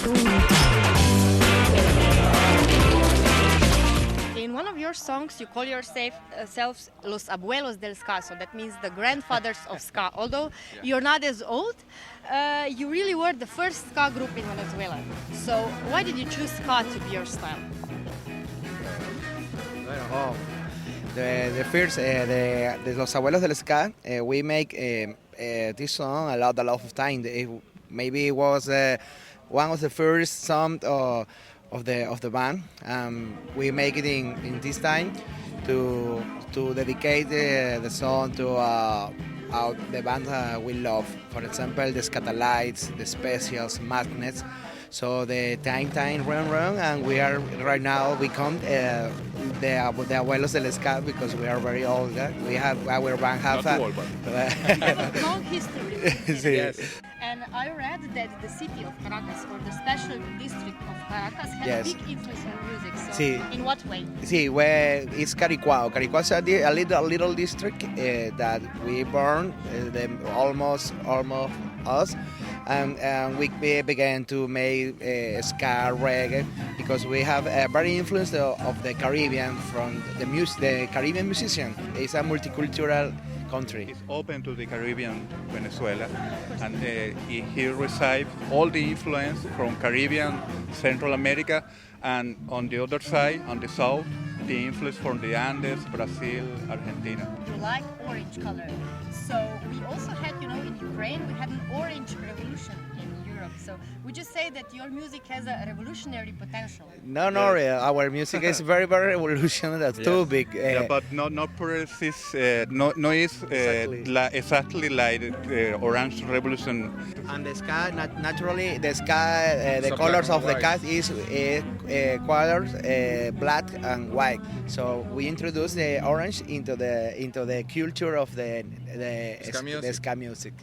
In one of your songs, you call yourselves los abuelos del ska, so that means the grandfathers of ska. Although you're not as old, you really were the first ska group in Venezuela. So why did you choose ska to be your style? The first, the Los Abuelos del Ska, we make this song a lot of time. Maybe it was one of the first songs of the band. We make it in this time to dedicate the song to the band we love. For example, the Scatalites, the Specials, Magnets. So the time run, and we are right now become the abuelos del ska because we are very old. We have our band have a long history. Yes. And I read that the city of Caracas, or the special district of Caracas, has Yes. big influence on music. So Sí. in what way? See, where it's Caricuao. Caricuao is a little district that we born almost us, and we began to make ska reggae because we have a very influence of the Caribbean from the Caribbean musician. It's a multicultural country. It's open to the Caribbean Venezuela, and he received all the influence from Caribbean, Central America, and on the other side, on the south, the influence from the Andes, Brazil, Argentina. You like orange color. So we also had, in Ukraine, we had an orange revolution in Europe. So would you say that your music has a revolutionary potential? No, our music is very revolutionary. Too big. But not precise. No is exactly like the Orange Revolution. And the sky, naturally, the sky, the colors of the cat is colors black and white. So we introduce the orange into the culture of the ska music.